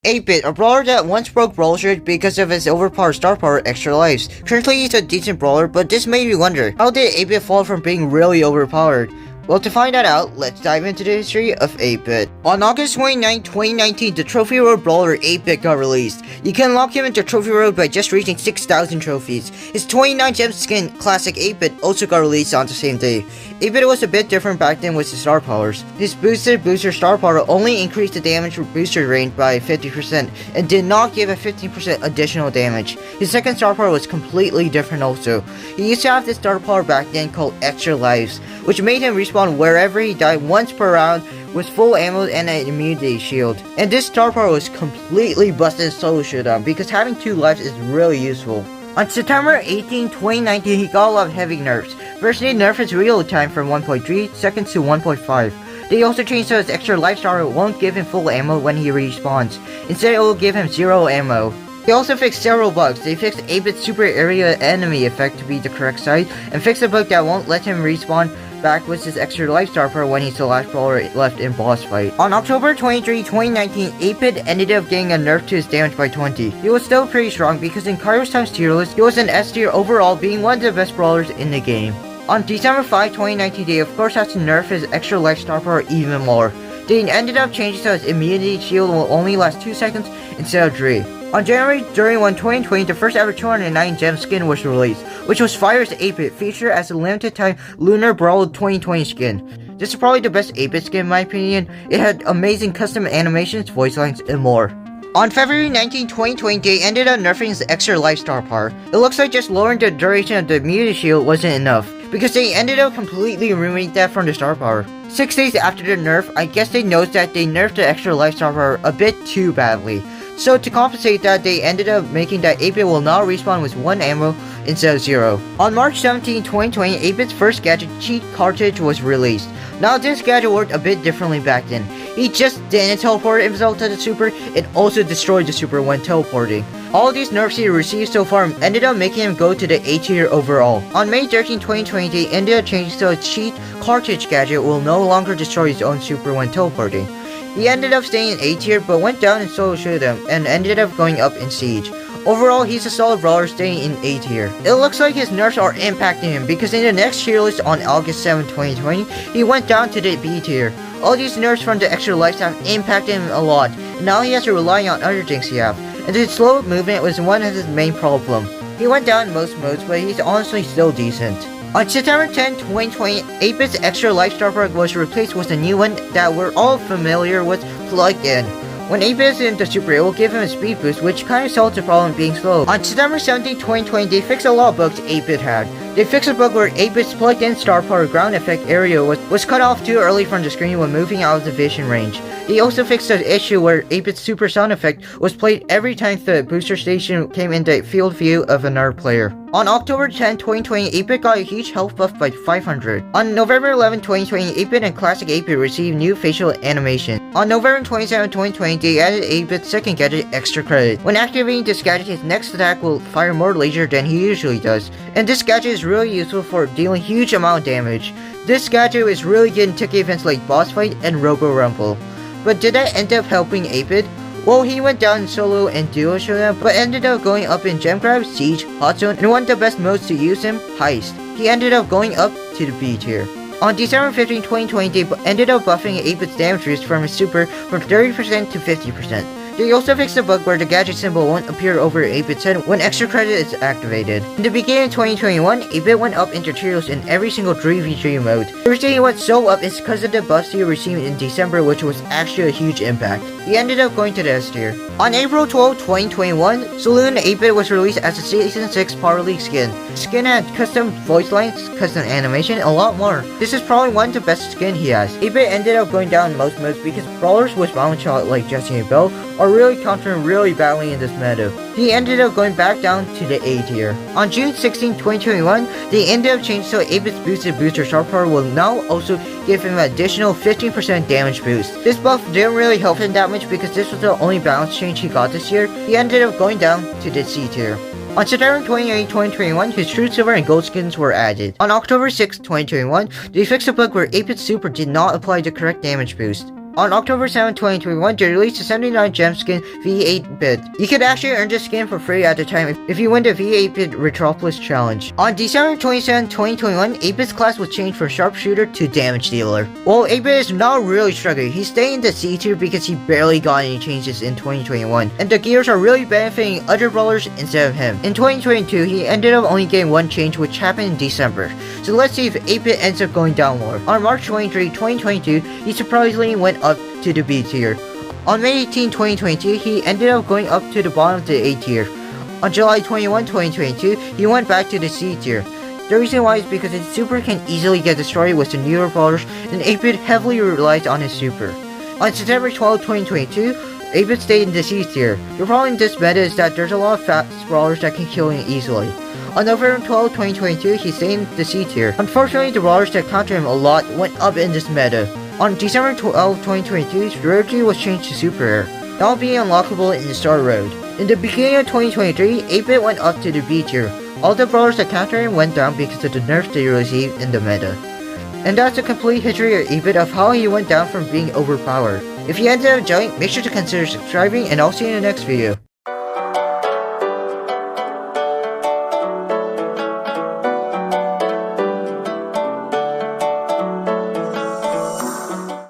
8-Bit, a brawler that once broke Brawlshire because of his overpowered star power extra lives. Currently he's a decent brawler, but this made me wonder, how did 8-Bit fall from being really overpowered? Well, to find that out, let's dive into the history of 8-Bit. On August 29, 2019, the Trophy Road brawler 8-Bit got released. You can unlock him into Trophy Road by just reaching 6,000 trophies. His 29 gem skin, Classic 8-Bit, also got released on the same day. 8-Bit was a bit different back then with his star powers. His boosted booster star power only increased the damage for booster range by 50% and did not give a 15% additional damage. His second star power was completely different also. He used to have this star power back then called Extra Lives, which made him respawn wherever he died once per round with full ammo and an immunity shield. And this star power was completely busted in solo showdown because having 2 lives is really useful. On September 18, 2019, he got a lot of heavy nerfs. First, they nerfed his reload time from 1.3 seconds to 1.5. They also changed so his extra life star won't give him full ammo when he respawns. Instead, it will give him 0 ammo. They also fixed several bugs. They fixed 8-Bit's super area enemy effect to be the correct side, and fixed a bug that won't let him respawn back with his extra life star power when he's the last brawler left in boss fight. On October 23, 2019, 8-Bit ended up getting a nerf to his damage by 20. He was still pretty strong because in Kairos times tier list, he was an S tier overall, being one of the best brawlers in the game. On December 5, 2019, they of course had to nerf his extra life star power even more. They ended up changing so his immunity shield will only last 2 seconds instead of 3. On January 31, 2020, the first ever 209 gem skin was released, which was Fire's 8-Bit, featured as a limited time Lunar Brawl 2020 skin. This is probably the best 8-Bit skin in my opinion. It had amazing custom animations, voice lines, and more. On February 19, 2020, they ended up nerfing his extra life star power. It looks like just lowering the duration of the immunity shield wasn't enough, because they ended up completely removing that from the star power. 6 days after the nerf, I guess they noticed that they nerfed the extra life star power a bit too badly. So to compensate that, they ended up making that 8-Bit will now respawn with 1 ammo instead of 0. On March 17, 2020, 8-Bit's first gadget cheat cartridge was released. Now this gadget worked a bit differently back then. He just didn't teleport himself to the super, it also destroyed the super when teleporting. All these nerfs he received so far ended up making him go to the A tier overall. On May 13, 2020, they ended up changing so a cheat cartridge gadget will no longer destroy his own super when teleporting. He ended up staying in A tier but went down in solo showdown and ended up going up in siege. Overall, he's a solid brawler staying in A tier. It looks like his nerfs are impacting him because in the next tier list on August 7, 2020, he went down to the B tier. All these nerfs from the extra life have impacted him a lot, and now he has to rely on other things he have, and his slow movement was one of his main problems. He went down in most modes, but he's honestly still decent. On September 10, 2020, 8-Bit's extra life star power was replaced with a new one that we're all familiar with, Plug In. When 8-Bit is in the super, it will give him a speed boost, which kind of solves the problem being slow. On September 17, 2020, they fixed a lot of bugs 8-Bit had. They fixed a bug where 8-Bit's plugged in star power ground effect area was cut off too early from the screen when moving out of the vision range. They also fixed the issue where 8-Bit's super sound effect was played every time the booster station came in the field view of another player. On October 10, 2020, 8-Bit got a huge health buff by 500. On November 11, 2020, 8-Bit and Classic 8-Bit received new facial animation. On November 27, 2020, they added 8-Bit's second gadget, Extra Credit. When activating this gadget, his next attack will fire more laser than he usually does, and this gadget is really useful for dealing huge amount of damage. This gadget is really good in ticket events like Boss Fight and Robo Rumble. But did that end up helping 8-Bit? Well, he went down in solo and duo showdown, but ended up going up in Gem Grab, Siege, Hot Zone, and one of the best modes to use him, Heist. He ended up going up to the B tier. On December 15, 2020, they ended up buffing 8-Bit's damage boost from his super from 30% to 50%. They also fixed a bug where the gadget symbol won't appear over 8-Bit's head when extra credit is activated. In the beginning of 2021, 8-Bit went up into tiers in every single 3v3 mode. The reason he went so up is because of the buffs he received in December, which was actually a huge impact. He ended up going to the S tier. On April 12, 2021, Saloon 8-Bit was released as a Season 6 Power League skin. The skin had custom voice lines, custom animation, and a lot more. This is probably one of the best skin he has. 8-Bit ended up going down in most modes because brawlers with balance shot like Jesse and Bell are really countering really badly in this meta. He ended up going back down to the A tier. On June 16, 2021, they ended up changing so 8-Bit's boosted booster star power will now also give him an additional 15% damage boost. This buff didn't really help him that much because this was the only balance change he got this year. He ended up going down to the C tier. On September 28, 2021, his True Silver and Gold skins were added. On October 6, 2021, they fixed a bug where 8-Bit's super did not apply the correct damage boost. On October 7, 2021, they released a 79 gem skin V8-bit. You could actually earn this skin for free at the time if you win the V8-bit Retropolis challenge. On December 27, 2021, 8-bit's class was changed from sharpshooter to damage dealer. While 8-bit is now really struggling, he's staying in the C tier because he barely got any changes in 2021, and the gears are really benefiting other brawlers instead of him. In 2022, he ended up only getting one change, which happened in December. So let's see if 8-bit ends up going down more. On March 23, 2022, he surprisingly went up to the B tier. On May 18, 2022, he ended up going up to the bottom of the A tier. On July 21, 2022, he went back to the C tier. The reason why is because his super can easily get destroyed with the newer brawlers, and 8-bit heavily relies on his super. On September 12, 2022, 8-bit stayed in the C tier. The problem in this meta is that there's a lot of fast brawlers that can kill him easily. On November 12, 2022, he stayed in the C tier. Unfortunately, the brawlers that counter him a lot went up in this meta. On December 12, 2022, his rarity was changed to Super Rare, now being unlockable in the Star Road. In the beginning of 2023, 8-bit went up to the B tier. All the brawlers that counter him went down because of the nerfs they received in the meta. And that's a complete history of 8-bit of how he went down from being overpowered. If you ended up enjoying, make sure to consider subscribing, and I'll see you in the next video.